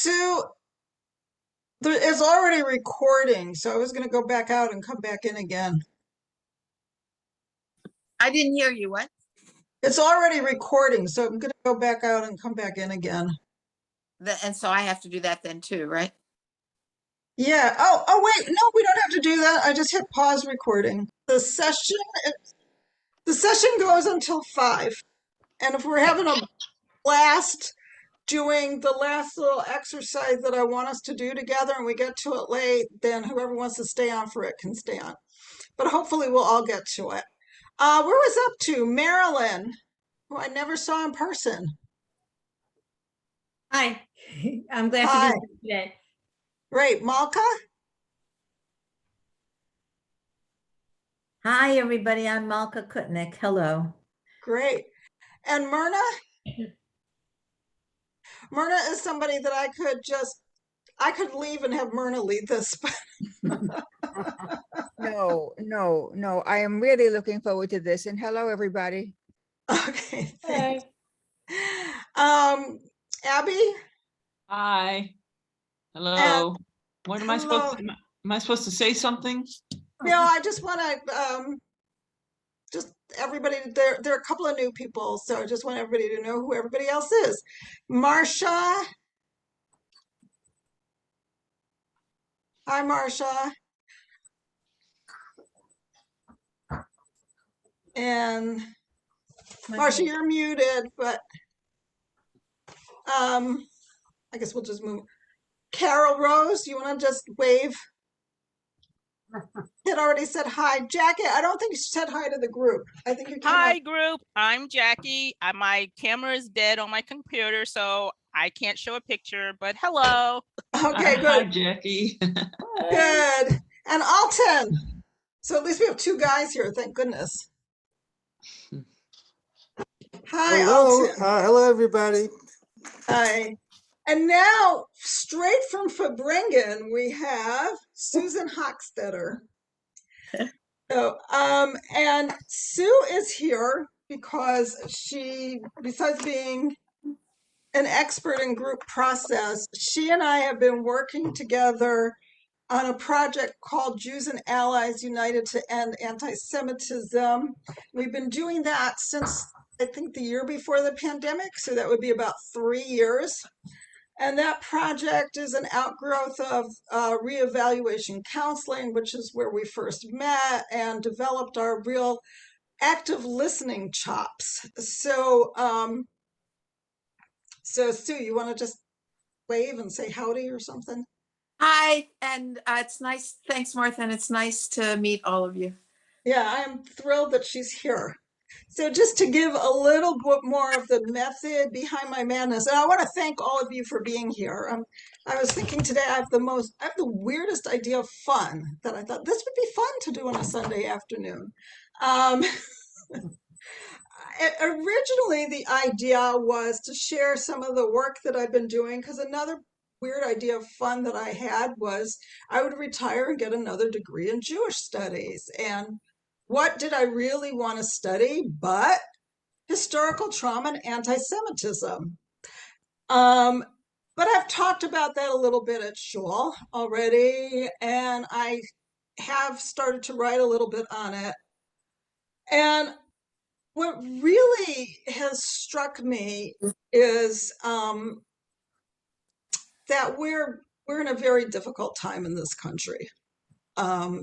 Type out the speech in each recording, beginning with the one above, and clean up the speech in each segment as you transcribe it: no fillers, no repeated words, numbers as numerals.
Sue, it's already recording, so I was going to go back out and come back in again. I didn't hear you. What? It's already recording, so I'm going to go back out and come back in again. And so I have to do that then too, right? Yeah. Oh, wait. No, we don't have to do that. I just hit pause recording. The session goes until 5. And if we're having a blast doing the last little exercise that I want us to do together and we get to it late, then whoever wants to stay on for it can stay on. But hopefully we'll all get to it. Where was up to? Marilyn, who I never saw in person. Hi, I'm glad Hi. to be here today. Great. Malka? Hi, everybody. I'm Malka Kutnick. Hello. Great. And Myrna? Myrna is somebody that I could leave and have Myrna lead this. No. I am really looking forward to this. And hello, everybody. Okay, Hey. thanks. Abby? Hi. Hello. What am I supposed to, am I supposed to say something? No, I just want to just everybody there are a couple of new people, so I just want everybody to know who everybody else is. Marcia. Hi, Marcia. And Marcia, you're muted, but I guess we'll just move. Carol Rose, you want to just wave? It already said hi. Jackie, I don't think you said hi to the group. I think you came Hi, up. group. I'm Jackie. My camera is dead on my computer, so I can't show a picture, but hello. Okay, Hi, good. Jackie. Good. And Alton. So at least we have 2 guys here, thank goodness. Hi, Hello. Alton. Hello, everybody. Hi. And now, straight from Fabringen, we have Susan Hochstetter. So, and Sue is here because she, besides being an expert in group process, she and I have been working together on a project called Jews and Allies United to End Anti-Semitism. We've been doing that since, I think, the year before the pandemic, so that would be about 3 years. And that project is an outgrowth of reevaluation counseling, which is where we first met and developed our real active listening chops. So, so Sue, you want to just wave and say howdy or something? Hi, and it's nice. Thanks, Martha, and it's nice to meet all of you. Yeah, I'm thrilled that she's here. So just to give a little bit more of the method behind my madness, and I want to thank all of you for being here. I was thinking today I have the weirdest idea of fun that I thought this would be fun to do on a Sunday afternoon. Originally, the idea was to share some of the work that I've been doing, because another weird idea of fun that I had was I would retire and get another degree in Jewish studies. And what did I really want to study but historical trauma and anti-Semitism? But I've talked about that a little bit at shul already, and I have started to write a little bit on it. And what really has struck me is that we're in a very difficult time in this country. I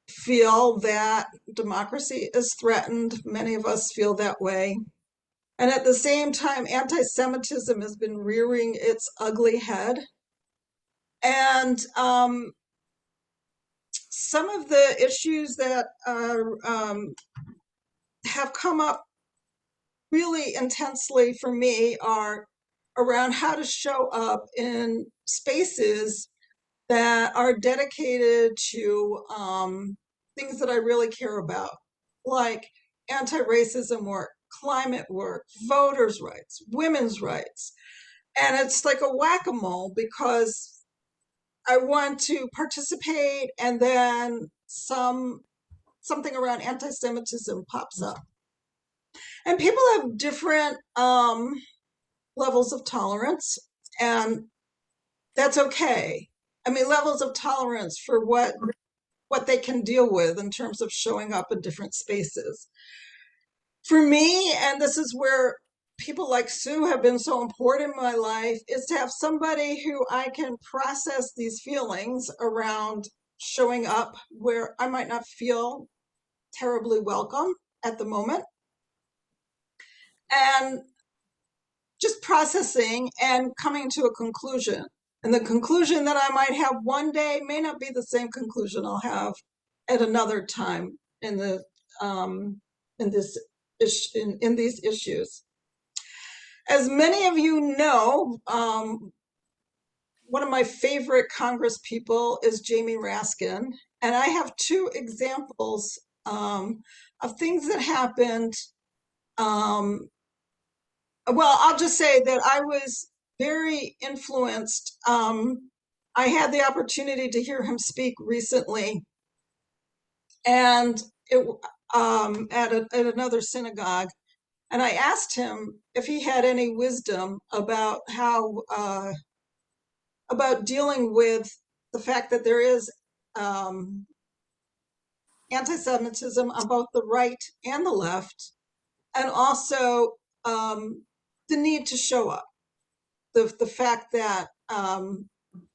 feel that democracy is threatened. Many of us feel that way. And at the same time, anti-Semitism has been rearing its ugly head. And some of the issues that have come up really intensely for me are around how to show up in spaces that are dedicated to things that I really care about, like anti-racism work, climate work, voters' rights, women's rights. And it's like a whack-a-mole because I want to participate and then something around anti-Semitism pops up. And people have different levels of tolerance. and that's okay. I mean, levels of tolerance for what they can deal with in terms of showing up in different spaces. For me, and this is where people like Sue have been so important in my life, is to have somebody who I can process these feelings around showing up where I might not feel terribly welcome at the moment. And just processing and coming to a conclusion. And the conclusion that I might have one day may not be the same conclusion I'll have at another time in the in these issues. As many of you know, one of my favorite Congress people is Jamie Raskin, and I have two examples of things that happened. Well, I'll just say that I was very influenced. I had the opportunity to hear him speak recently, and at another synagogue. And I asked him if he had any wisdom about how about dealing with the fact that there is anti-Semitism on both the right and the left, and also the need to show up. The fact that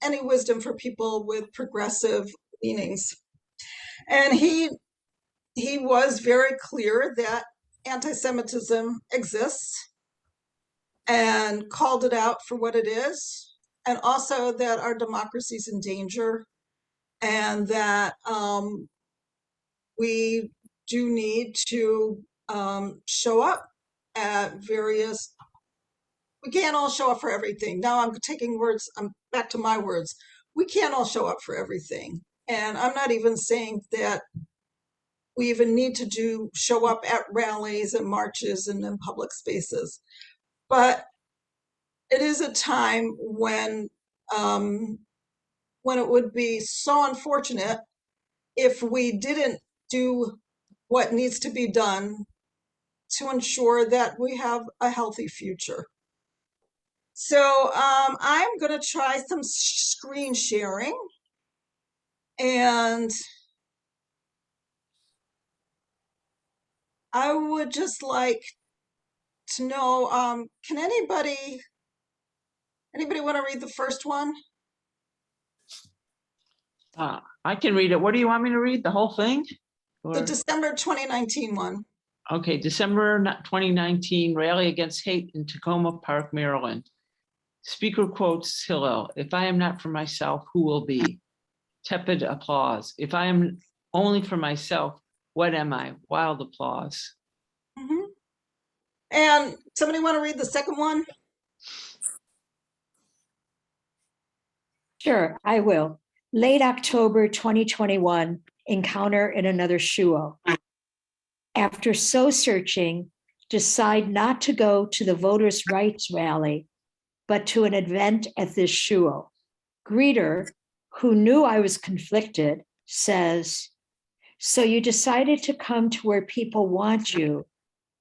any wisdom for people with progressive leanings. And he was very clear that anti-Semitism exists and called it out for what it is, and also that our democracy is in danger, and that we do need to show up at various. We can't all show up for everything. Now I'm taking words, I'm back to my words. We can't all show up for everything. And I'm not even saying that we even need to show up at rallies and marches and in public spaces. But it is a time when it would be so unfortunate if we didn't do what needs to be done to ensure that we have a healthy future. So I'm going to try some screen sharing, and I would just like to know, can anybody want to read the first one? I can read it. What do you want me to read? The whole thing? The Or- December 2019 one. Okay, December 2019, rally against hate in Tacoma Park, Maryland. Speaker quotes Hillel, "If I am not for myself, who will be?" Tepid applause. "If I am only for myself, what am I?" Wild applause. Mm-hmm. And somebody want to read the second one? Sure, I will. Late October 2021, encounter in another shuo. After soul searching, decide not to go to the voters' rights rally, but to an event at this shuo. Greeter, who knew I was conflicted, says, "So you decided to come to where people want you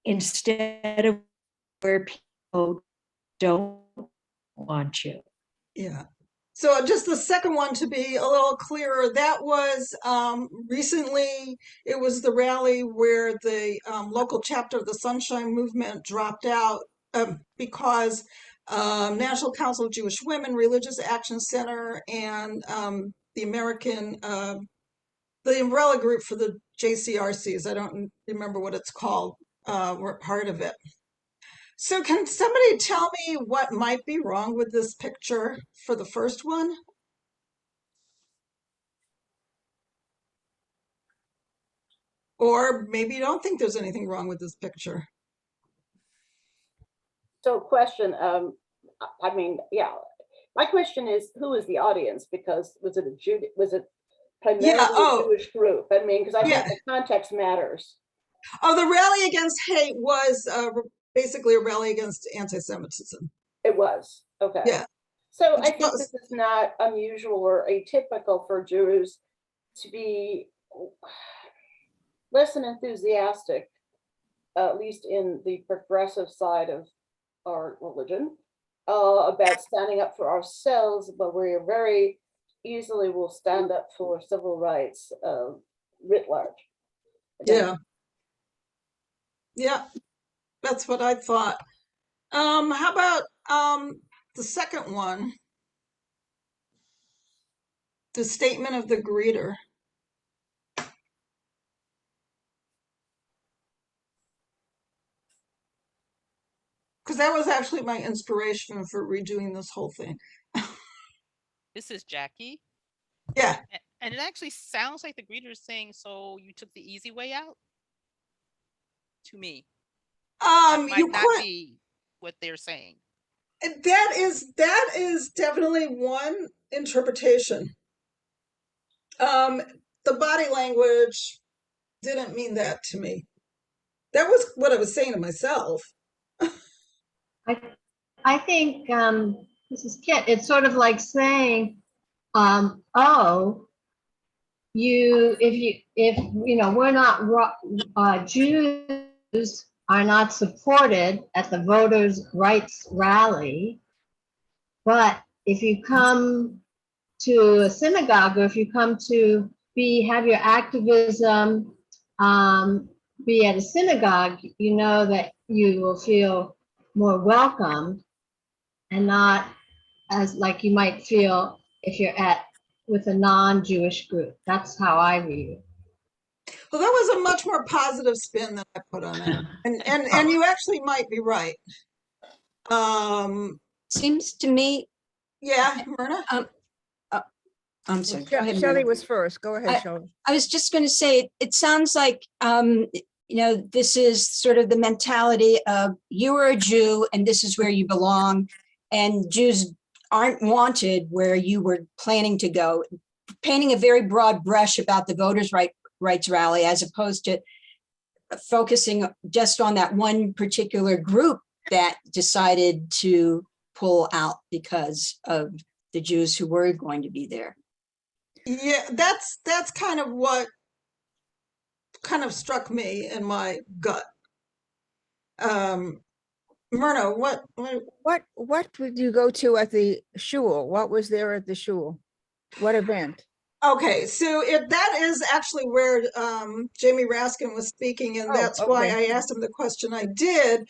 instead of where people don't want you." Yeah. So just the second one to be a little clearer, that was recently, it was the rally where the local chapter of the Sunshine Movement dropped out because National Council of Jewish Women, Religious Action Center, and the American, the umbrella group for the JCRCs, I don't remember what it's called, were part of it. So can somebody tell me what might be wrong with this picture for the first one? Or maybe you don't think there's anything wrong with this picture. So question, I mean, yeah, my question is, who is the audience? Because was it primarily a Jewish group? I mean, because I think the context matters. Oh, the rally against hate was basically a rally against anti-Semitism. It was, okay. Yeah. So I think this is not unusual or atypical for Jews to be less than enthusiastic, at least in the progressive side of our religion, about standing up for ourselves, but we very easily will stand up for civil rights writ large. Yeah. Yeah, that's what I thought. How about the second one? The statement of the greeter. Because that was actually my inspiration for redoing this whole thing. This is Jackie. Yeah. And it actually sounds like the greeter is saying, so you took the easy way out? To me. That might not be what they're saying. That is definitely one interpretation. The body language didn't mean that to me. That was what I was saying to myself. I think this is Kit. It's sort of like saying, oh, if we're not Jews are not supported at the voters' rights rally, but if you come to a synagogue or if you come to have your activism be at a synagogue, you know that you will feel more welcomed and not as like you might feel if you're with a non-Jewish group. That's how I read it. Well, that was a much more positive spin that I put on that. And you actually might be right. Seems to me. Yeah, Myrna? I'm sorry. Go ahead, Shelley Myrna. was first. Go ahead, Shelley. I was just going to say, it sounds like, this is sort of the mentality of you are a Jew and this is where you belong. And Jews aren't wanted where you were planning to go, painting a very broad brush about the voters' rights rally, as opposed to focusing just on that one particular group that decided to pull out because of the Jews who were going to be there. Yeah, that's kind of what kind of struck me in my gut. Myrna, what would you go to at the shul? What was there at the shul? What event? Okay, so that is actually where Jamie Raskin was speaking, and that's why I asked him the question I did.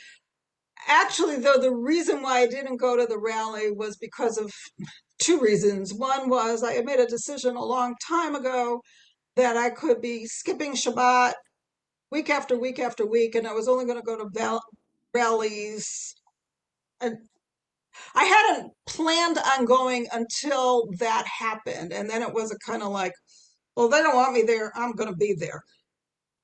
Actually, though, the reason why I didn't go to the rally was because of two reasons. One was I had made a decision a long time ago that I could be skipping Shabbat week after week after week, and I was only going to go to rallies. And I hadn't planned on going until that happened. And then it was a kind of like, well, they don't want me there, I'm going to be there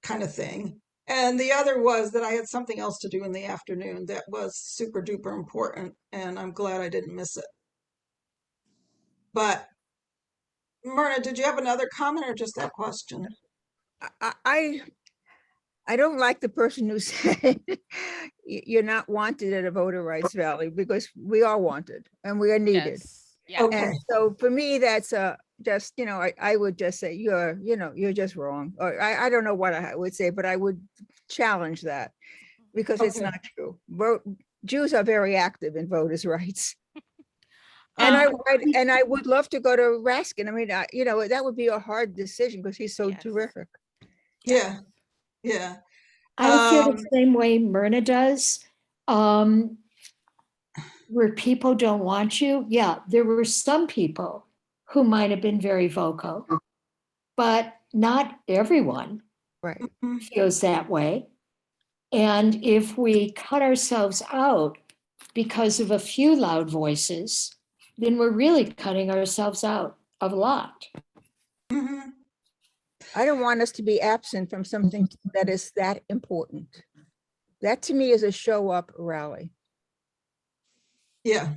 kind of thing. And the other was that I had something else to do in the afternoon that was super duper important, and I'm glad I didn't miss it. But Myrna, did you have another comment or just that question? I don't like the person who said you're not wanted at a voter rights rally, because we are wanted and we are needed. Yes. Yeah. Okay. And so for me, that's just, I would just say you're just wrong. Or I don't know what I would say, but I would challenge that, because it's not true. Jews are very active in voters' rights. And I would love to go to Raskin. I mean, that would be a hard decision because he's so terrific. Yeah. Yeah. I feel the same way Myrna does. Where people don't want you. Yeah, there were some people who might have been very vocal, but not everyone feels that way. And if we cut ourselves out because of a few loud voices, then we're really cutting ourselves out of a lot. Mm-hmm. I don't want us to be absent from something that is that important. That to me is a show up rally. Yeah.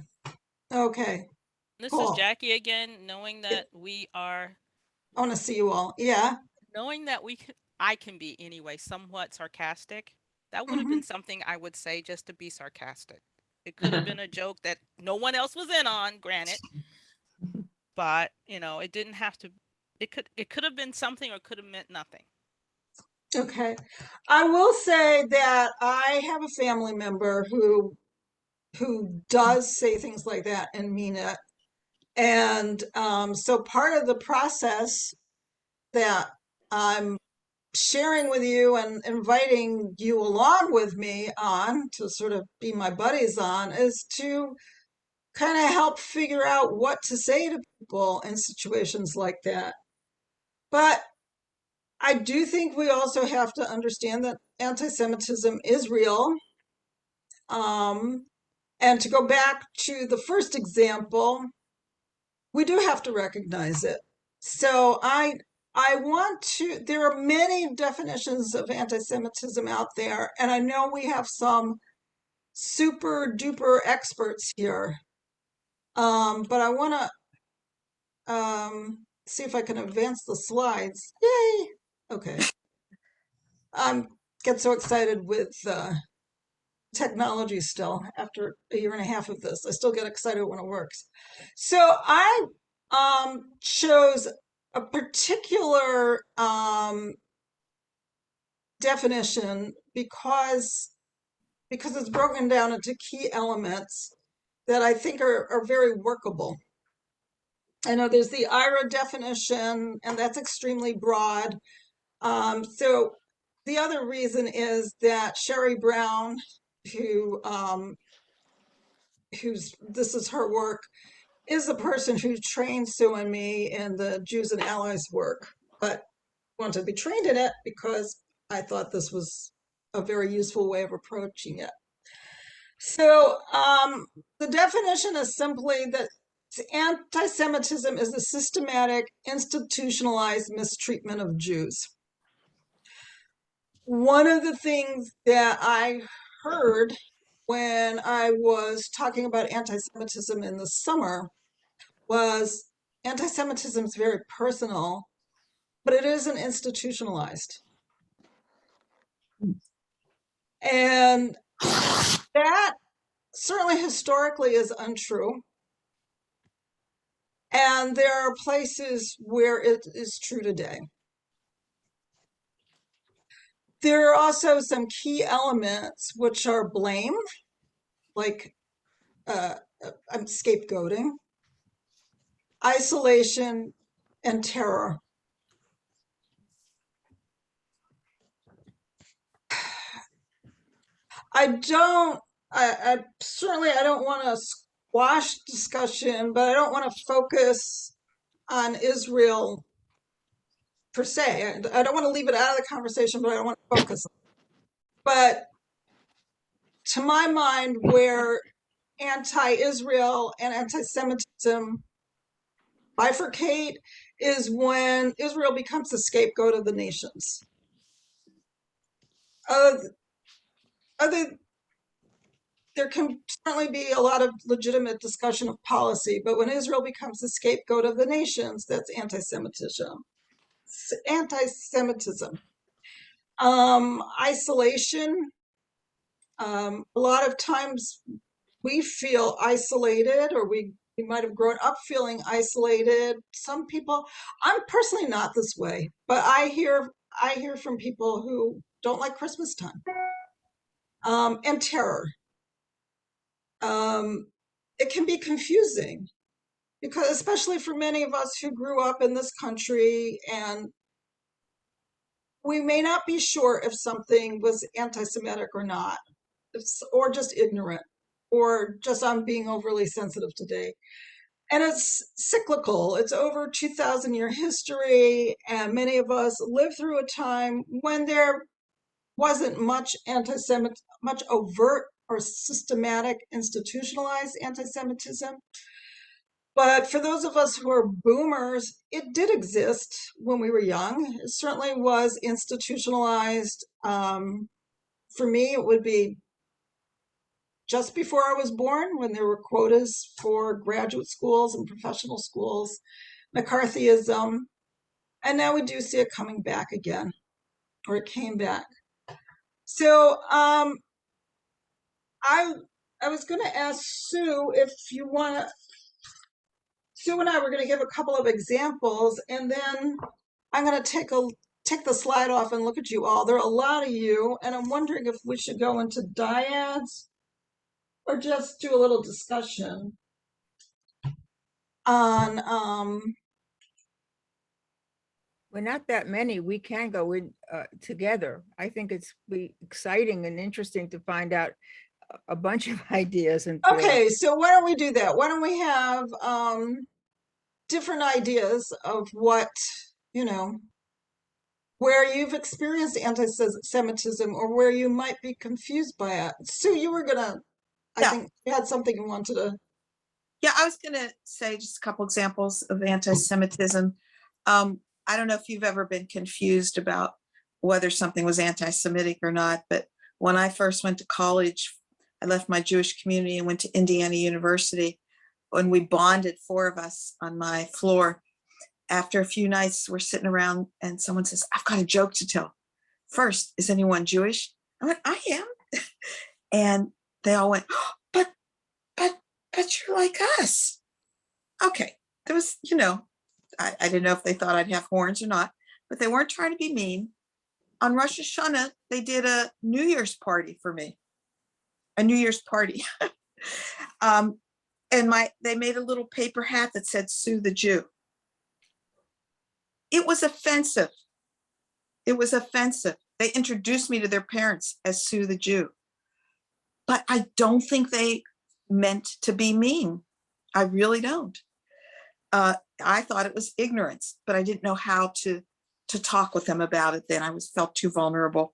Okay. This Cool. is Jackie again, knowing that we are. I want to see you all. Yeah. Knowing that I can be anyway somewhat sarcastic. That would have been something I would say just to be sarcastic. It could have been a joke that no one else was in on, granted. But, it didn't have to. It could have been something or could have meant nothing. Okay. I will say that I have a family member who who does say things like that and mean it. And so part of the process that I'm sharing with you and inviting you along with me on to sort of be my buddies on is to kind of help figure out what to say to people in situations like that. But I do think we also have to understand that anti-Semitism is real. And to go back to the first example, we do have to recognize it. So I want to, there are many definitions of anti-Semitism out there, and I know we have some super duper experts here. But I want to see if I can advance the slides. Yay! Okay. I'm get so excited with technology still after a year and a half of this. I still get excited when it works. So I chose a particular definition because it's broken down into key elements that I think are very workable. I know there's the IRA definition, and that's extremely broad. So the other reason is that Sherry Brown, who's this is her work, is the person who trained Sue and me in the Jews and Allies work, but wanted to be trained in it because I thought this was a very useful way of approaching it. So the definition is simply that anti-Semitism is a systematic, institutionalized mistreatment of Jews. One of the things that I heard when I was talking about anti-Semitism in the summer was anti-Semitism is very personal, but it isn't institutionalized. And that certainly historically is untrue. And there are places where it is true today. There are also some key elements which are blame, like scapegoating, isolation, and terror. I certainly I don't want to squash discussion, but I don't want to focus on Israel per se. I don't want to leave it out of the conversation, but I don't want to focus. But to my mind, where anti-Israel and anti-Semitism bifurcate is when Israel becomes the scapegoat of the nations. There can certainly be a lot of legitimate discussion of policy, but when Israel becomes the scapegoat of the nations, that's anti-Semitism. Isolation. A lot of times we feel isolated, or we might have grown up feeling isolated. Some people, I'm personally not this way, but I hear from people who don't like Christmas time. And terror. It can be confusing because, especially for many of us who grew up in this country, and we may not be sure if something was anti-Semitic or not, or just ignorant, or just I'm being overly sensitive today. And it's cyclical. It's over 2,000-year history, and many of us lived through a time when there wasn't much much overt or systematic institutionalized anti-Semitism. But for those of us who are boomers, it did exist when we were young. It certainly was institutionalized. For me, it would be just before I was born, when there were quotas for graduate schools and professional schools, McCarthyism, and now we do see it coming back again, or it came back. So I was going to ask Sue if you want to. Sue and I were going to give a couple of examples, and then I'm going to take the slide off and look at you all. There are a lot of you, and I'm wondering if we should go into dyads or just do a little discussion on, We're not that many. We can go in together. I think it's be exciting and interesting to find out a bunch of ideas and feelings. okay, so why don't we do that? Why don't we have different ideas of what, you know, where you've experienced anti-Semitism or where you might be confused by it. Sue, you were gonna, I Yeah. think you had something you wanted to. Yeah, I was going to say just a couple examples of anti-Semitism. I don't know if you've ever been confused about whether something was anti-Semitic or not, but when I first went to college, I left my Jewish community and went to Indiana University. When we bonded, 4 of us on my floor, after a few nights, we're sitting around and someone says, I've got a joke to tell. First, is anyone Jewish? I went, I am. And they all went, oh, but you're like us. Okay. There was, you know, I didn't know if they thought I'd have horns or not, but they weren't trying to be mean. On Rosh Hashanah, they did a New Year's party for me. A New Year's party. And they made a little paper hat that said Sue the Jew. It was offensive. It was offensive. They introduced me to their parents as Sue the Jew. But I don't think they meant to be mean. I really don't. I thought it was ignorance, but I didn't know how to talk with them about it then. I felt too vulnerable.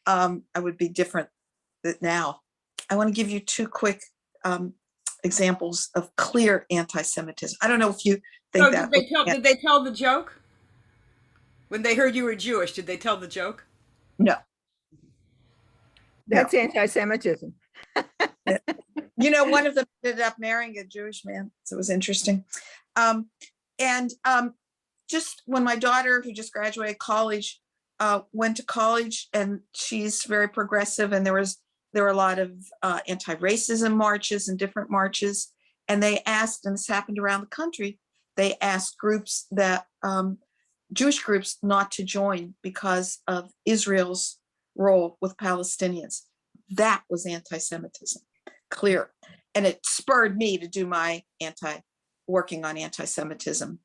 I would be different now. I want to give you 2 quick examples of clear anti-Semitism. I don't know if you think that. Did they tell the joke? When they heard you were Jewish, did they tell the joke? No. That's anti-Semitism. You know, one of them ended up marrying a Jewish man, so it was interesting. Just when my daughter, who just graduated college, went to college, and she's very progressive, and there were a lot of anti-racism marches and different marches, and they asked, and this happened around the country, they asked groups that Jewish groups not to join because of Israel's role with Palestinians. That was anti-Semitism, clear. And it spurred me to do my working on anti-Semitism,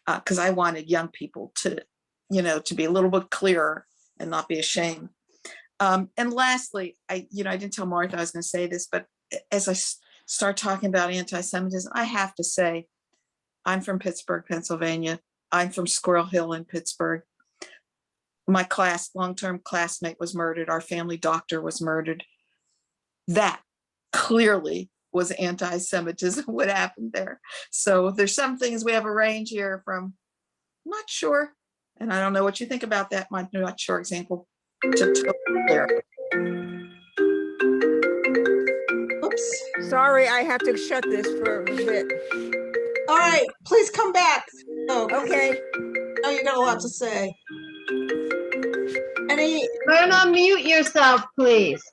because I wanted young people to, to be a little bit clearer and not be ashamed. And lastly, I didn't tell Martha I was going to say this, but as I start talking about anti-Semitism, I have to say, I'm from Pittsburgh, Pennsylvania. I'm from Squirrel Hill in Pittsburgh. My long-term classmate was murdered. Our family doctor was murdered. That clearly was anti-Semitism, what happened there. So there's some things we have a range here from not sure, and I don't know what you think about that, my not sure example, to there. Oops. Sorry, I have to shut this for a bit. All right, please come back. Oh, Okay. Oh, you got a lot to say. Turn on mute yourself, please.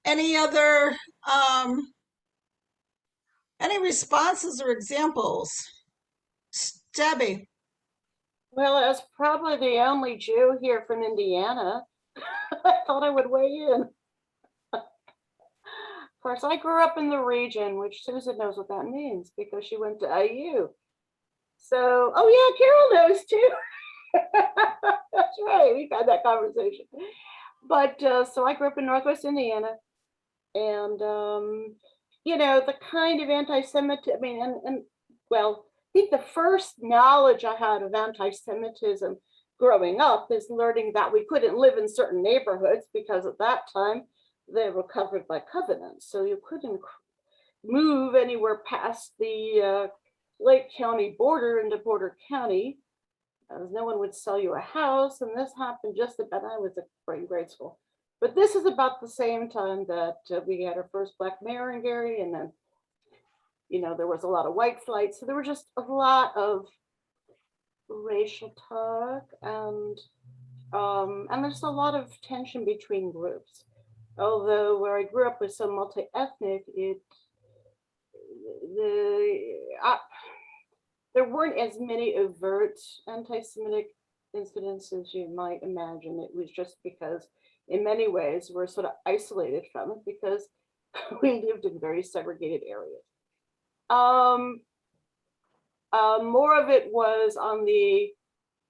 Any other any responses or examples? Debbie. Well, as probably the only Jew here from Indiana, I thought I would weigh in. Of course, I grew up in the region, which Susan knows what that means because she went to IU. So, oh yeah, Carol knows too. That's right, we've had that conversation. But so I grew up in Northwest Indiana, and the kind of anti-Semitism, well, I think the first knowledge I had of anti-Semitism growing up is learning that we couldn't live in certain neighborhoods because at that time they were covered by covenants. So you couldn't move anywhere past the Lake County border into Porter County, as no one would sell you a house. And this happened just about, I was in grade school. But this is about the same time that we had our first Black mayor in Gary, and then there was a lot of white flight. So there were just a lot of racial talk, and there's a lot of tension between groups. Although where I grew up was so multi-ethnic, there weren't as many overt anti-Semitic incidents as you might imagine. It was just because in many ways we're sort of isolated from it because We lived in very segregated areas. More of it was on the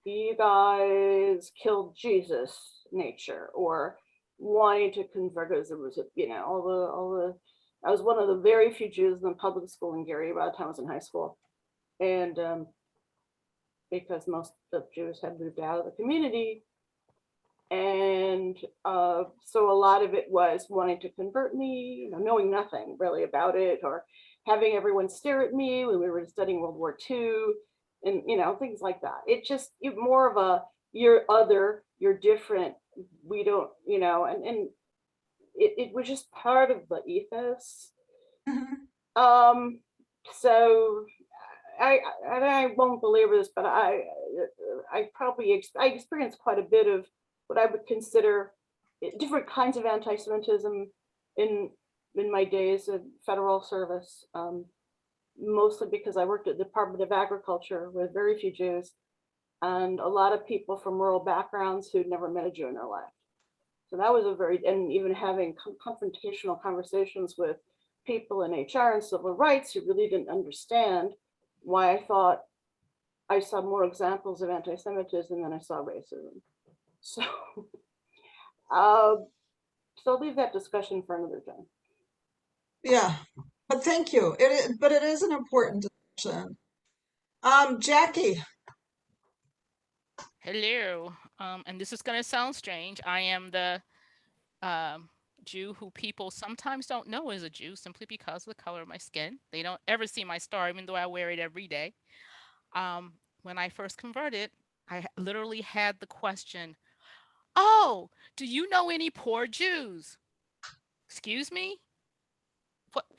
you guys killed Jesus nature, or wanting to convert, because there was all the I was one of the very few Jews in the public school in Gary by the time I was in high school. And because most of Jews had moved out of the community. And so a lot of it was wanting to convert me, knowing nothing really about it, or having everyone stare at me when we were studying World War II, and things like that. It just more of a you're other, you're different. We don't, and it was just part of the ethos. So I won't belabor this, but I experienced quite a bit of what I would consider different kinds of anti-Semitism in my days of federal service, mostly because I worked at the Department of Agriculture with very few Jews and a lot of people from rural backgrounds who'd never met a Jew in their life. So that was and even having confrontational conversations with people in HR and civil rights who really didn't understand why I thought I saw more examples of anti-Semitism than I saw racism. So, so I'll leave that discussion for another time. Yeah, but thank you. But it is an important discussion. Jackie. Hello. And this is going to sound strange. I am the Jew who people sometimes don't know is a Jew simply because of the color of my skin. They don't ever see my star, even though I wear it every day. When I first converted, I literally had the question, "Oh, do you know any poor Jews?" Excuse me?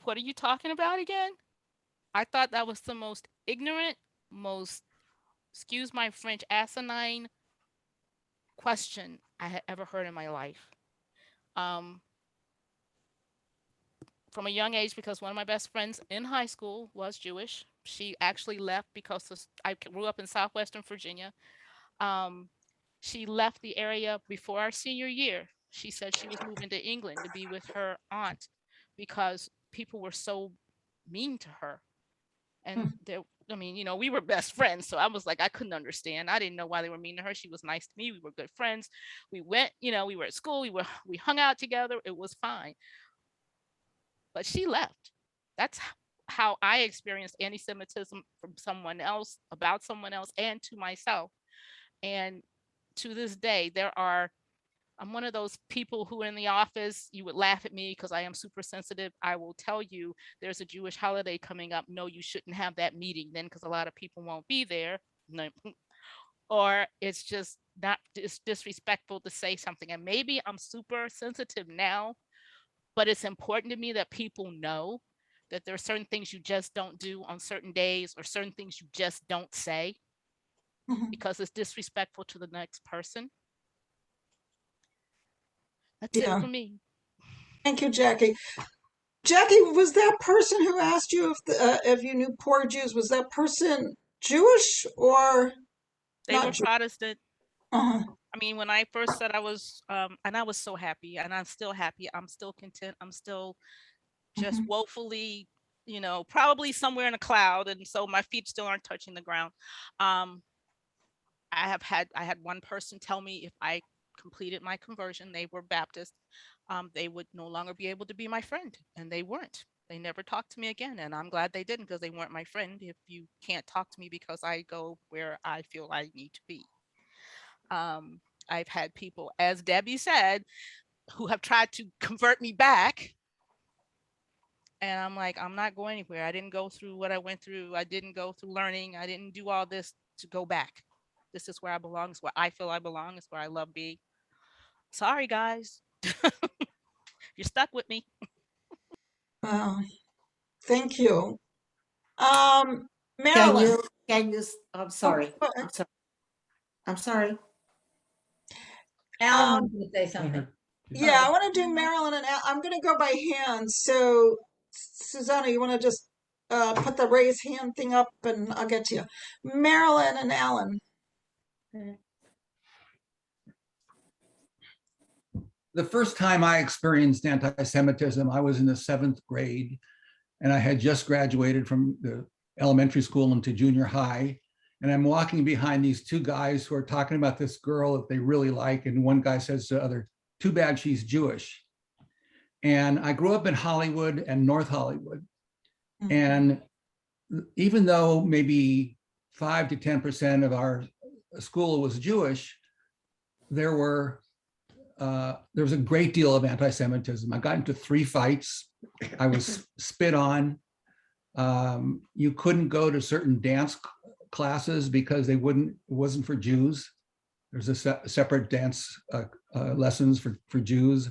What are you talking about again? I thought that was the most ignorant, most, excuse my French, asinine question I had ever heard in my life. From a young age, because one of my best friends in high school was Jewish. She actually left because I grew up in Southwestern Virginia. She left the area before our senior year. She said she was moving to England to be with her aunt because people were so mean to her. And we were best friends. So I was like, I couldn't understand. I didn't know why they were mean to her. She was nice to me. We were good friends. We went, we were at school. We hung out together. It was fine. But she left. That's how I experienced anti-Semitism from someone else, about someone else, and to myself. And to this day, I'm one of those people who in the office, you would laugh at me because I am super sensitive. I will tell you there's a Jewish holiday coming up. No, you shouldn't have that meeting then because a lot of people won't be there. No. Or it's just not disrespectful to say something. And maybe I'm super sensitive now, but it's important to me that people know that there are certain things you just don't do on certain days, or certain things you just don't say because it's disrespectful to the next person. That's it for me. Thank you, Jackie. Jackie, was that person who asked you if you knew poor Jews, was that person Jewish or They not were Jewish? Protestant. Uh-huh. I mean, when I first said I was, and I was so happy, and I'm still happy. I'm still content. I'm still just woefully, probably somewhere in a cloud, and so my feet still aren't touching the ground. I had one person tell me if I completed my conversion, they were Baptist, they would no longer be able to be my friend, and they weren't. They never talked to me again, and I'm glad they didn't, because they weren't my friend if you can't talk to me because I go where I feel I need to be. I've had people, as Debbie said, who have tried to convert me back. And I'm like, I'm not going anywhere. I didn't go through what I went through. I didn't go through learning. I didn't do all this to go back. This is where I belong. It's where I feel I belong. It's where I love being. Sorry, guys. You're stuck with me. Wow. Thank you. Marilyn. I'm sorry. Oh, I'm sorry. Alan um, wanted to say something. yeah, I want to do Marilyn and I'm going to go by hand. So, Susanna, you want to just put the raise hand thing up and I'll get to you. Marilyn and Alan. the first time I experienced anti-Semitism, I was in the 7th grade, and I had just graduated from the elementary school into junior high. And I'm walking behind these two guys who are talking about this girl that they really like. And one guy says to the other, "Too bad she's Jewish." And I grew up in Hollywood and North Hollywood. And even though maybe 5 to 10% of our school was Jewish, there was a great deal of anti-Semitism. I got into 3 fights. I was spit on. You couldn't go to certain dance classes because it wasn't for Jews. There's a separate dance lessons for Jews.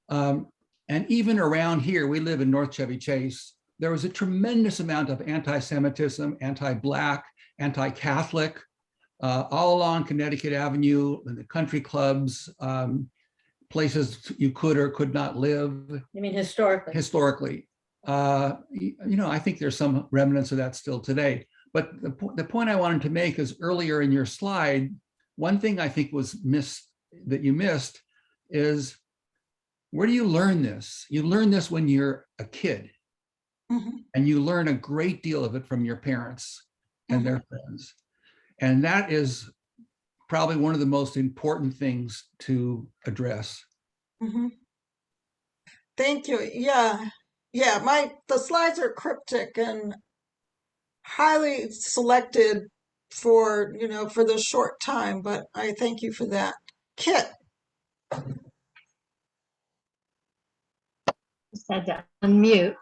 And even around here, we live in North Chevy Chase, there was a tremendous amount of anti-Semitism, anti-Black, anti-Catholic, all along Connecticut Avenue, in the country clubs, places you could or could not live. You mean historically? Historically. I think there's some remnants of that still today. But the point I wanted to make is earlier in your slide, one thing I think was that you missed is, where do you learn this? You learn this when you're a kid. And you learn a great deal of it from your parents and their friends. And that is probably one of the most important things to address. Thank you. Yeah. The slides are cryptic and highly selected for the short time, but I thank you for that. Kit. Just had to unmute.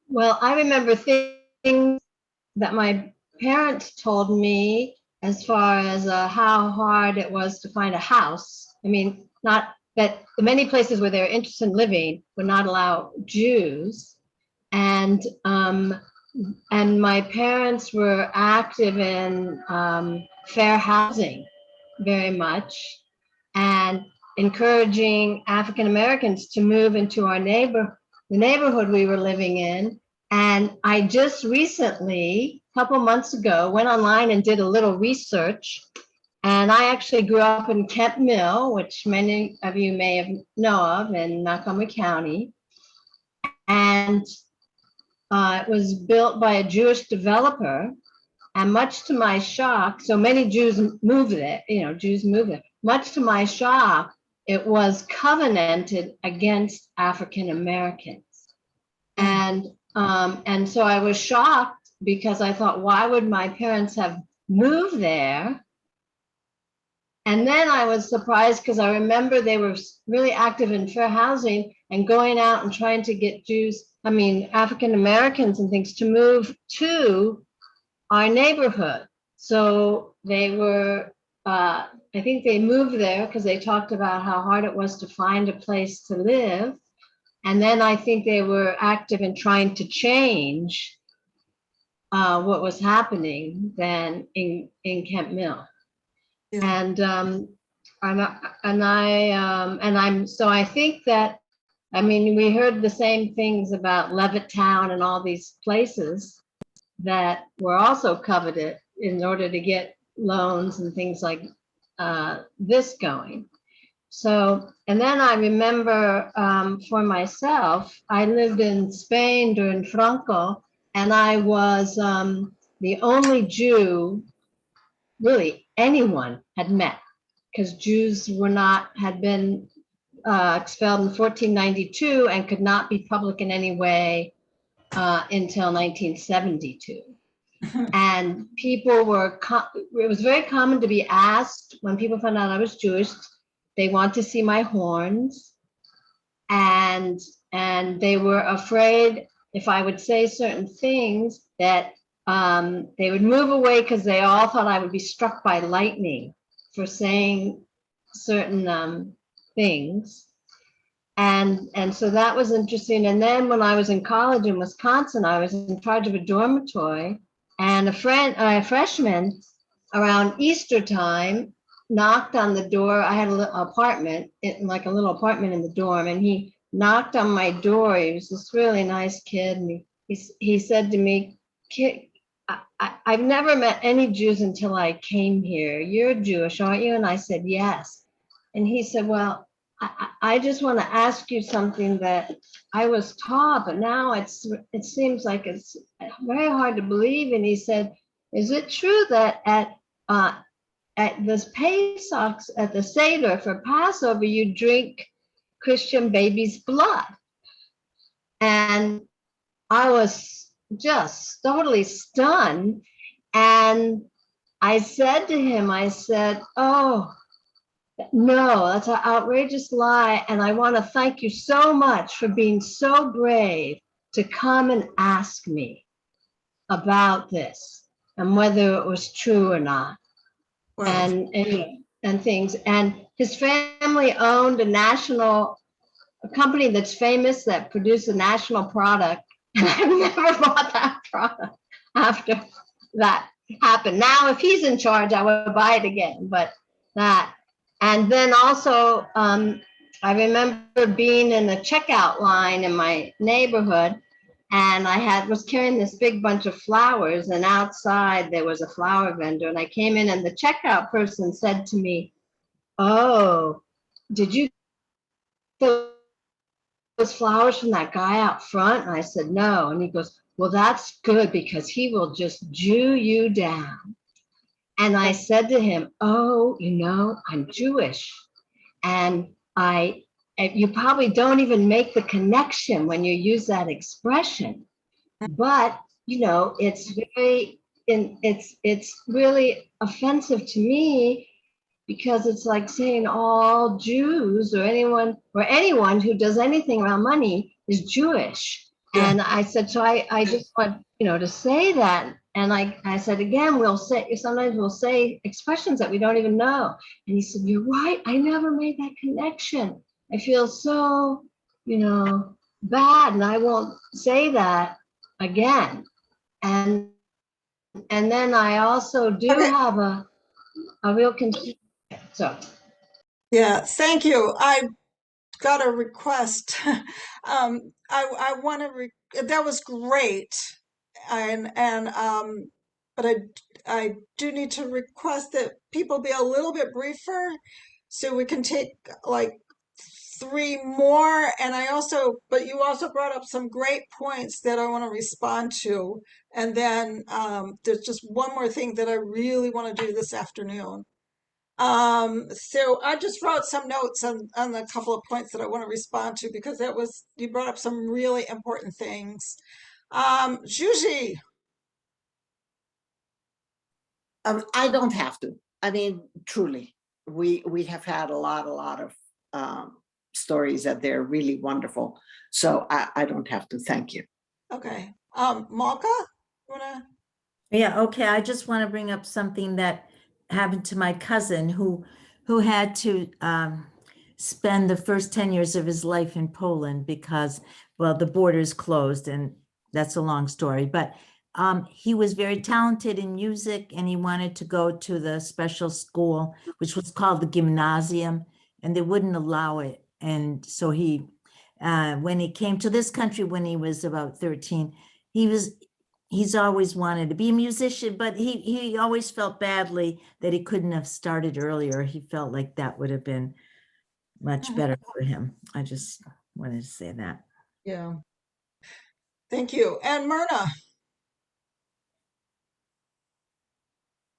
Well, I remember things that my parents told me as far as how hard it was to find a house. I mean, not that the many places where they were interested in living would not allow Jews. And my parents were active in fair housing very much, and encouraging African Americans to move into the neighborhood we were living in. And I just recently, a couple months ago, went online and did a little research. And I actually grew up in Kent Mill, which many of you may know of, in Montgomery County. And it was built by a Jewish developer. And much to my shock, so many Jews moved there, Jews moved there. Much to my shock, it was covenanted against African Americans. And so I was shocked, because I thought, why would my parents have moved there? And then I was surprised, because I remember they were really active in fair housing and going out and trying to get African Americans and things to move to our neighborhood. So they were, I think they moved there because they talked about how hard it was to find a place to live. And then I think they were active in trying to change what was happening then in Kent Mill. Yeah. So I think that, we heard the same things about Levittown and all these places that were also coveted in order to get loans and things like this going. So, and then I remember for myself, I lived in Spain during Franco, and I was the only Jew really anyone had met, because Jews had been expelled in 1492 and could not be public in any way until 1972. And people it was very common to be asked, when people found out I was Jewish, they want to see my horns, and they were afraid if I would say certain things that they would move away, because they all thought I would be struck by lightning for saying certain things. And so that was interesting. And then when I was in college in Wisconsin, I was in charge of a dormitory, and a freshman around Easter time knocked on the door. I had a little apartment, like a little apartment in the dorm, and he knocked on my door. He was this really nice kid, and he said to me, "Kid, I've never met any Jews until I came here. You're Jewish, aren't you?" And I said, "Yes." And he said, well, I just want to ask you something that I was taught, but now it seems like it's very hard to believe. And he said, is it true that at this Pesach, at the Seder for Passover, you drink Christian baby's blood? And I was just totally stunned. And I said to him, I said, oh, no, that's an outrageous lie. And I want to thank you so much for being so brave to come and ask me about this and whether it was true or not. Wow. And things. And his family owned a company that's famous that produced a national product. And I've never bought that product after that happened. Now, if he's in charge, I would buy it again, but that. And then also, I remember being in a checkout line in my neighborhood, and I was carrying this big bunch of flowers, and outside there was a flower vendor, and I came in, and the checkout person said to me, oh, did you get those flowers from that guy out front? And I said, no. And he goes, well, that's good, because he will just Jew you down. And I said to him, oh, I'm Jewish. And you probably don't even make the connection when you use that expression. But, it's really offensive to me, because it's like saying all Jews or anyone who does anything around money is Jewish. Yeah. And I said, so I just want, to say that. And I said, again, sometimes we'll say expressions that we don't even know. And he said, you're right. I never made that connection. I feel so, bad, and I won't say that again. And then I also do have a real concern. So. Yeah, thank you. I got a request. I want to. That was great, but I do need to request that people be a little bit briefer, so we can take like 3 more. And but you also brought up some great points that I want to respond to. And then there's just one more thing that I really want to do this afternoon. So I just wrote some notes on a couple of points that I want to respond to, because you brought up some really important things. Juji. I don't have to. I mean, truly, we have had a lot of stories that they're really wonderful. So I don't have to. Thank you. Okay. Malka, wanna? Yeah, okay. I just want to bring up something that happened to my cousin who had to spend the first 10 years of his life in Poland because, well, the borders closed, and that's a long story. But he was very talented in music, and he wanted to go to the special school, which was called the gymnasium, and they wouldn't allow it. And so when he came to this country when he was about 13, he's always wanted to be a musician, but he always felt badly that he couldn't have started earlier. He felt like that would have been much better for him. I just wanted to say that. Yeah. Thank you. And Myrna.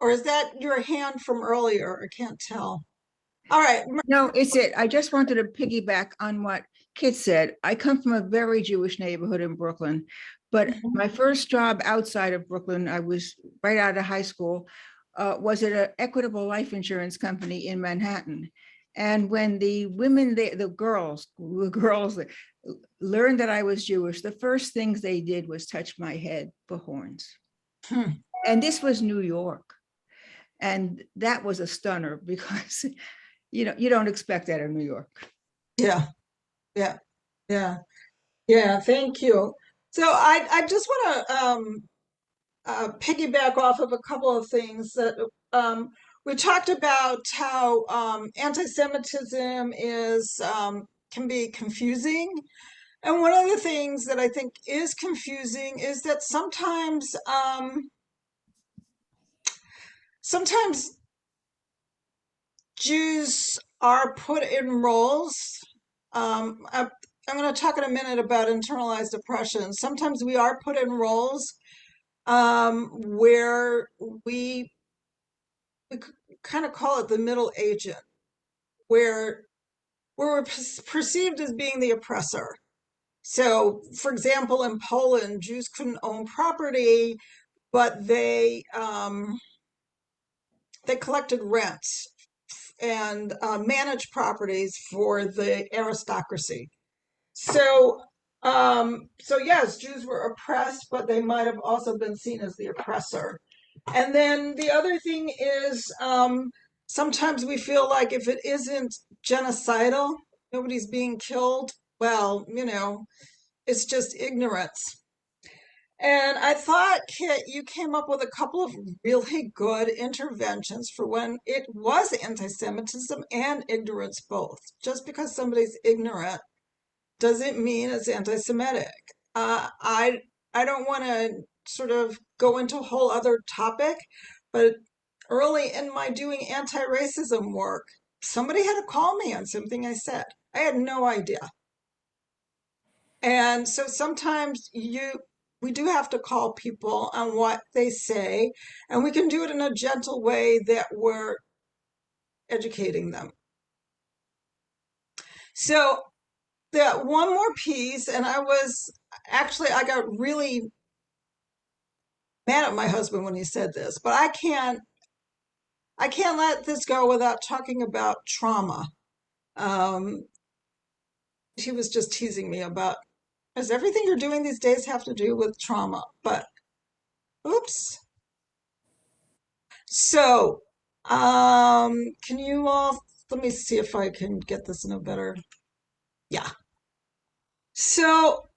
Or is that your hand from earlier? I can't tell. All right. No, it's it. I just wanted to piggyback on what Kit said. I come from a very Jewish neighborhood in Brooklyn, but my first job outside of Brooklyn, I was right out of high school, was at an equitable life insurance company in Manhattan. And when the women, the girls learned that I was Jewish, the first things they did was touch my head for horns. And this was New York. And that was a stunner, because you don't expect that in New York. Yeah. Thank you. So I just want to piggyback off of a couple of things that we talked about, how anti-Semitism can be confusing. And one of the things that I think is confusing is that sometimes Jews are put in roles. I'm going to talk in a minute about internalized oppression. Sometimes we are put in roles where we kind of call it the middle agent, where we're perceived as being the oppressor. So, for example, in Poland, Jews couldn't own property, but they collected rents and managed properties for the aristocracy. So yes, Jews were oppressed, but they might have also been seen as the oppressor. And then the other thing is sometimes we feel like if it isn't genocidal, nobody's being killed, well, it's just ignorance. And I thought, Kit, you came up with a couple of really good interventions for when it was anti-Semitism and ignorance both. Just because somebody's ignorant doesn't mean it's anti-Semitic. I don't want to sort of go into a whole other topic, but early in my doing anti-racism work, somebody had to call me on something I said. I had no idea. And so sometimes we do have to call people on what they say, and we can do it in a gentle way that we're educating them. So that one more piece, and I got really mad at my husband when he said this, but I can't let this go without talking about trauma. He was just teasing me about, does everything you're doing these days have to do with trauma? But oops. So, can you all, let me see if I can get this in a better, yeah. So,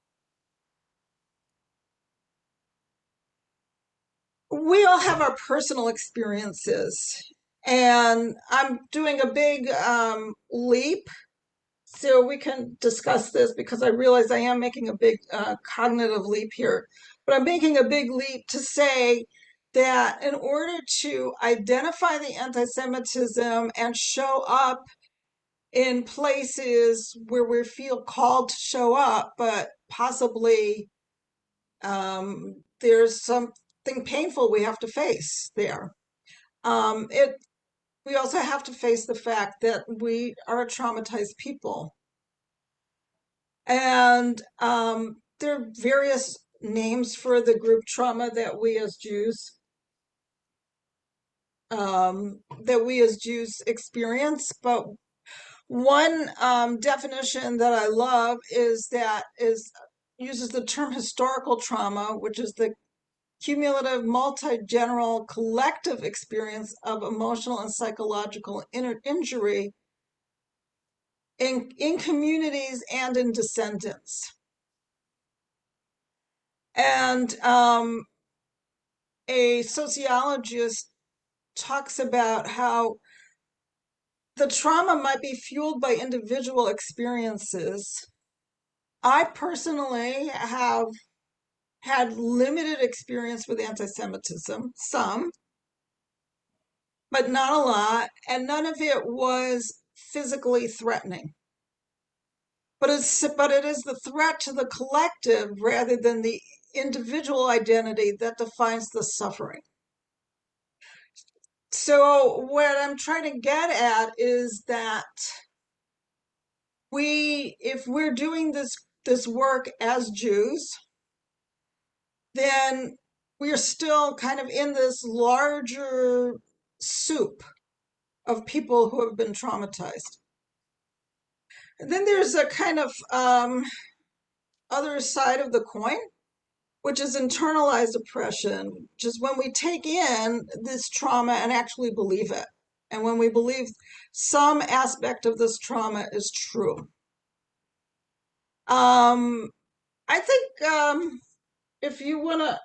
we all have our personal experiences, and I'm doing a big leap, so we can discuss this because I realize I am making a big cognitive leap here, but I'm making a big leap to say that in order to identify the anti-Semitism and show up in places where we feel called to show up, but possibly there's something painful we have to face there. We also have to face the fact that we are a traumatized people. And there are various names for the group trauma that we as Jews experience, but one definition that I love uses the term historical trauma, which is the cumulative, multi-general, collective experience of emotional and psychological injury in communities and in descendants. And a sociologist talks about how the trauma might be fueled by individual experiences. I personally have had limited experience with anti-Semitism, some, but not a lot, and none of it was physically threatening. But it is the threat to the collective rather than the individual identity that defines the suffering. So what I'm trying to get at is that if we're doing this work as Jews, then we're still kind of in this larger soup of people who have been traumatized. And then there's a kind of other side of the coin, which is internalized oppression, which is when we take in this trauma and actually believe it. And when we believe some aspect of this trauma is true. I think if you want to,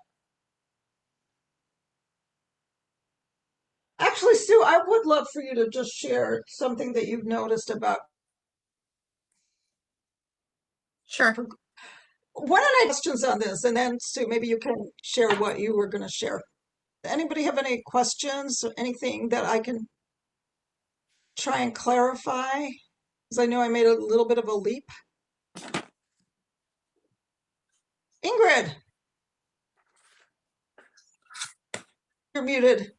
actually, Sue, I would love for you to just share something that you've noticed about. Sure. Why don't I questions on this, and then Sue, maybe you can share what you were going to share. Anybody have any questions or anything that I can? try and clarify, because I know I made a little bit of a leap. Ingrid, you're muted.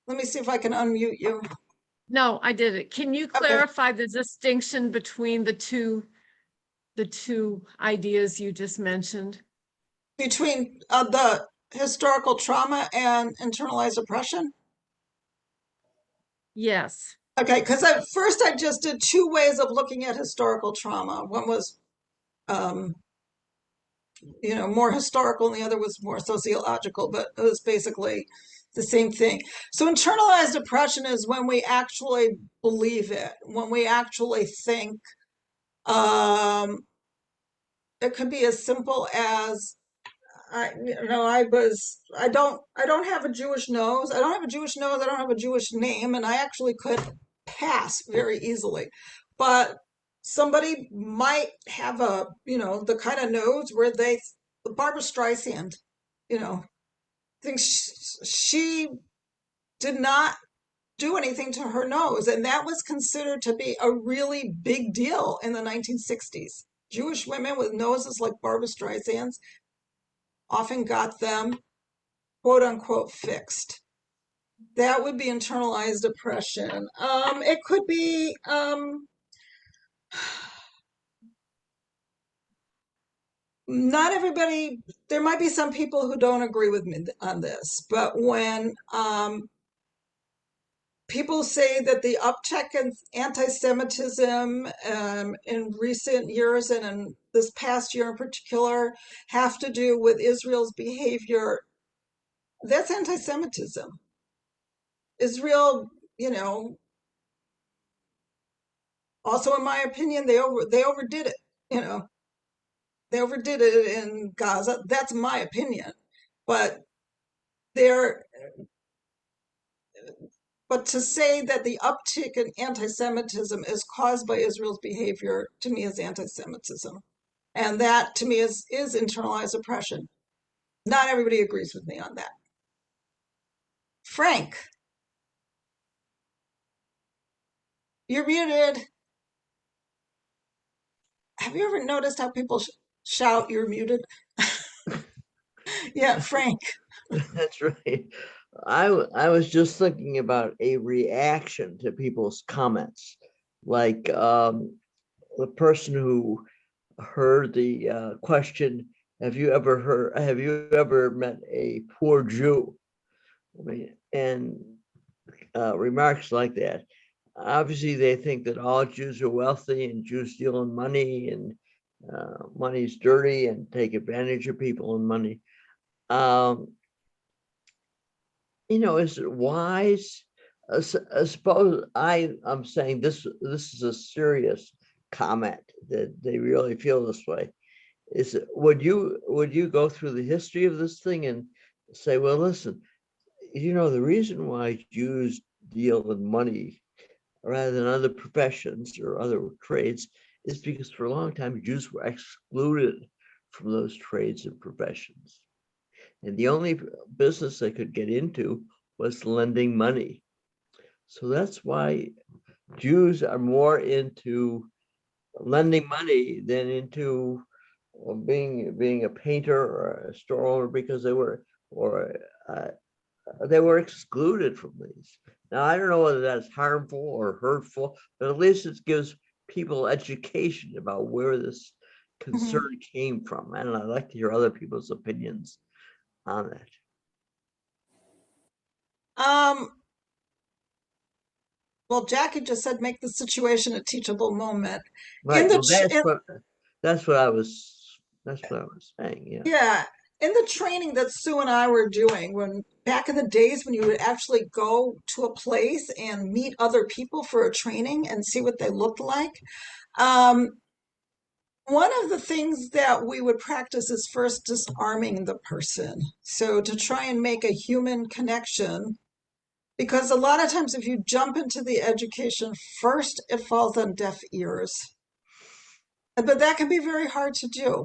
Let me see if I can unmute you. No, I did it. Can you clarify the distinction between the two ideas you just mentioned? Between the historical trauma and internalized oppression? Yes. Okay, because at first I just did two ways of looking at historical trauma. One was, more historical, and the other was more sociological, but it was basically the same thing. So internalized oppression is when we actually believe it, when we actually think. It could be as simple as I don't have a Jewish nose. I don't have a Jewish nose. I don't have a Jewish name, and I actually could pass very easily. But somebody might have the kind of nose where Barbara Streisand, thinks she did not do anything to her nose, and that was considered to be a really big deal in the 1960s. Jewish women with noses like Barbara Streisand's often got them quote unquote fixed. That would be internalized oppression. It could be not everybody, there might be some people who don't agree with me on this, but when people say that the uptick in anti-Semitism in recent years and in this past year in particular have to do with Israel's behavior, that's anti-Semitism. Israel, also in my opinion, they overdid it. They overdid it in Gaza. That's my opinion, but they're. But to say that the uptick in anti-Semitism is caused by Israel's behavior, to me, is anti-Semitism. And that, to me, is internalized oppression. Not everybody agrees with me on that. Frank, you're muted. Have you ever noticed how people shout, "You're muted"? Yeah, Frank. That's right. I was just thinking about a reaction to people's comments, like the person who heard the question, have you ever met a poor Jew? I mean, and remarks like that. Obviously, they think that all Jews are wealthy and Jews steal money and money's dirty and take advantage of people and money. Is it wise? I suppose I'm saying this is a serious comment that they really feel this way. Would you go through the history of this thing and say, well, listen, the reason why Jews deal in money rather than other professions or other trades is because for a long time Jews were excluded from those trades and professions. And the only business they could get into was lending money. So that's why Jews are more into lending money than into being a painter or a store owner, because they were excluded from these. Now, I don't know whether that's harmful or hurtful, but at least it gives people education about where this concern came from. And I'd like to hear other people's opinions on that. Well, Jackie just said, make the situation a teachable moment. Right. That's what I was saying. Yeah. Yeah. In the training that Sue and I were doing, when back in the days when you would actually go to a place and meet other people for a training and see what they looked like, one of the things that we would practice is first disarming the person. So to try and make a human connection, because a lot of times if you jump into the education first, it falls on deaf ears. But that can be very hard to do.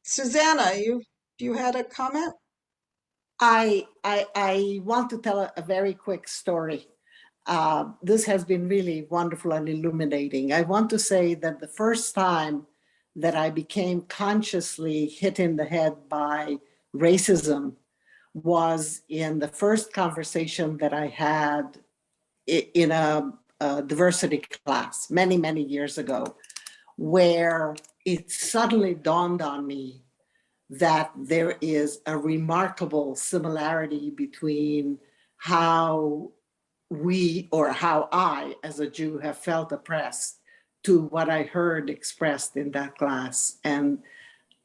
Susanna, you had a comment? I want to tell a very quick story. This has been really wonderful and illuminating. I want to say that the first time that I became consciously hit in the head by racism was in the first conversation that I had in a diversity class many, many years ago, where it suddenly dawned on me that there is a remarkable similarity between how we, or how I as a Jew, have felt oppressed to what I heard expressed in that class. And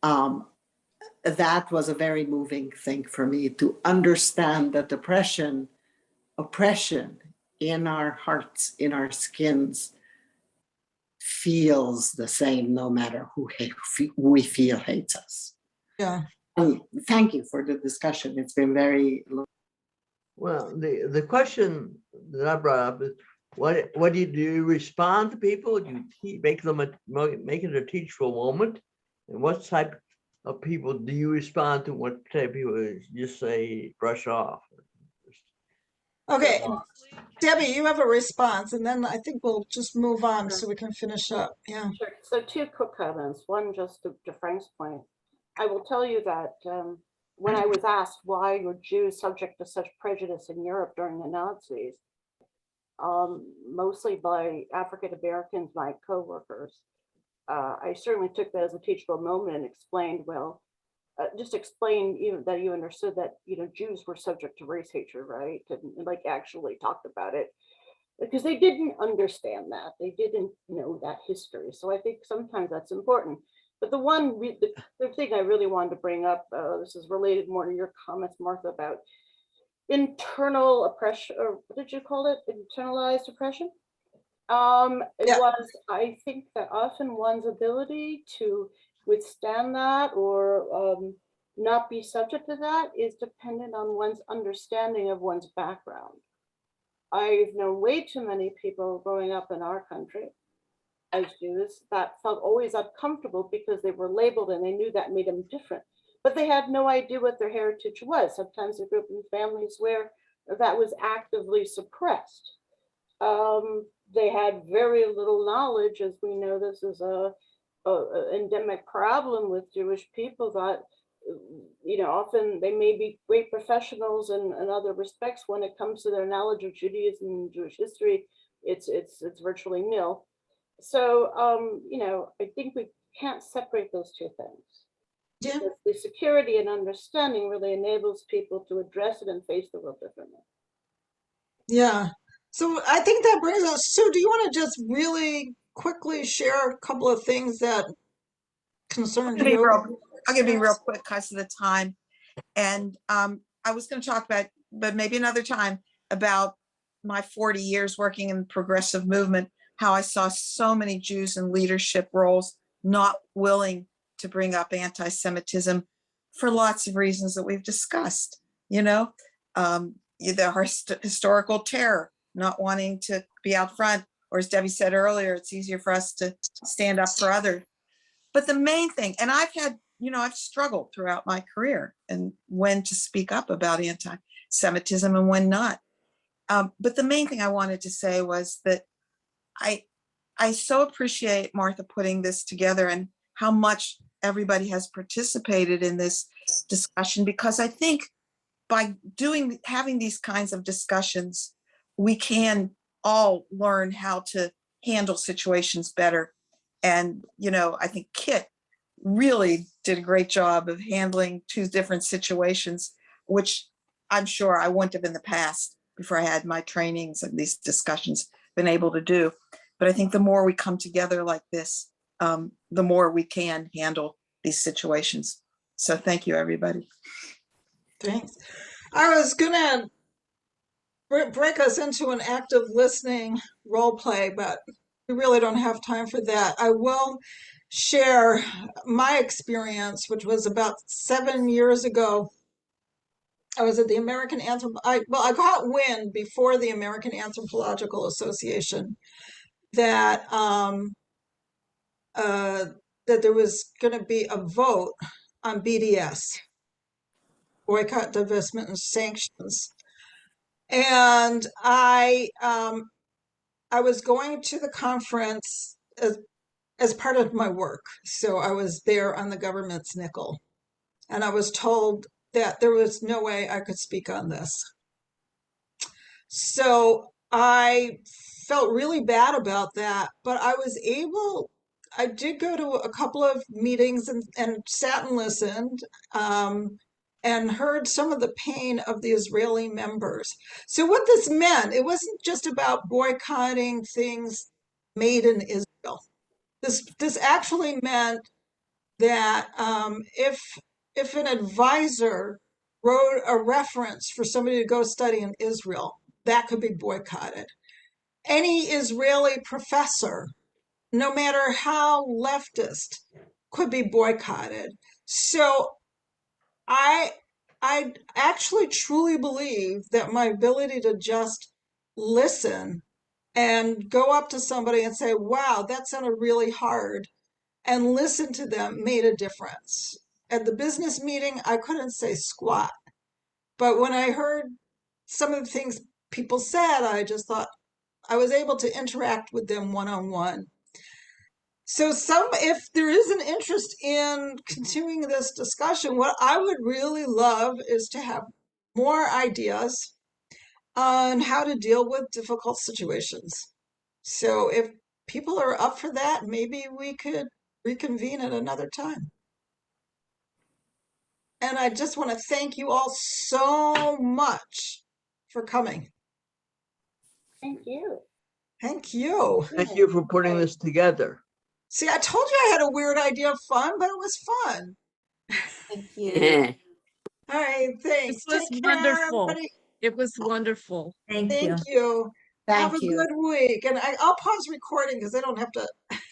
that was a very moving thing for me, to understand that oppression in our hearts, in our skins, feels the same no matter who we feel hates us. Yeah. Thank you for the discussion. It's been very. Well, the question that I brought up is, what do you respond to people? Do you make it a teachable moment? And what type of people do you respond to? What type of people just say brush off? Okay, Debbie, you have a response, and then I think we'll just move on so we can finish up. Yeah. Sure. So two quick comments. One, just to Frank's point. I will tell you that when I was asked why were Jews subject to such prejudice in Europe during the Nazis, mostly by African Americans, my co-workers, I certainly took that as a teachable moment and explained, well, just explain that you understood that Jews were subject to race hatred, right? And like actually talked about it, because they didn't understand that. They didn't know that history. So I think sometimes that's important. But the thing I really wanted to bring up, this is related more to your comments, Martha, about internal oppression, or what did you call it? Internalized oppression? It was, I think that often one's ability to withstand that or not be subject to that is dependent on one's understanding of one's background. I've known way too many people growing up in our country as Jews that felt always uncomfortable because they were labeled and they knew that made them different, but they had no idea what their heritage was. Sometimes they grew up in families where that was actively suppressed. They had very little knowledge, as we know this is a endemic problem with Jewish people, that often they may be great professionals in other respects. When it comes to their knowledge of Judaism and Jewish history, it's virtually nil. So I think we can't separate those two things. Yeah. The security and understanding really enables people to address it and face the world differently. Yeah. So I think that brings us, Sue, do you want to just really quickly share a couple of things that concerned you? I'm going to be real quick because of the time. And I was going to talk about, but maybe another time, about my 40 years working in the progressive movement, how I saw so many Jews in leadership roles not willing to bring up anti-Semitism for lots of reasons that we've discussed, either historical terror, not wanting to be out front, or as Debbie said earlier, it's easier for us to stand up for others. But the main thing, and I've struggled throughout my career and when to speak up about anti-Semitism and when not. But the main thing I wanted to say was that I so appreciate Martha putting this together and how much everybody has participated in this discussion, because I think by having these kinds of discussions, we can all learn how to handle situations better. And, I think Kit really did a great job of handling two different situations, which I'm sure I wouldn't have in the past before I had my trainings and these discussions been able to do. But I think the more we come together like this, the more we can handle these situations. So thank you, everybody. Thanks. I was going to break us into an active listening role play, but we really don't have time for that. I will share my experience, which was about 7 years ago. I was at the American I got wind before the American Anthropological Association that that there was going to be a vote on BDS, boycott, divestment, and sanctions. And I was going to the conference as part of my work. So I was there on the government's nickel. And I was told that there was no way I could speak on this. So I felt really bad about that, but I did go to a couple of meetings and sat and listened, and heard some of the pain of the Israeli members. So what this meant, it wasn't just about boycotting things made in Israel. This actually meant that if an advisor wrote a reference for somebody to go study in Israel, that could be boycotted. Any Israeli professor, no matter how leftist, could be boycotted. So I actually truly believe that my ability to just listen and go up to somebody and say, wow, that sounded really hard, and listen to them made a difference. At the business meeting, I couldn't say squat. But when I heard some of the things people said, I just thought I was able to interact with them one-on-one. So if there is an interest in continuing this discussion, what I would really love is to have more ideas on how to deal with difficult situations. So if people are up for that, maybe we could reconvene at another time. And I just want to thank you all so much for coming. Thank you. Thank you. Thank you for putting this together. See, I told you I had a weird idea of fun, but it was fun. Thank you. All right, thanks. This was Take care, wonderful. everybody. It was wonderful. Thank you. Thank you. Have Thank a you. good week. And I'll pause recording because I don't have to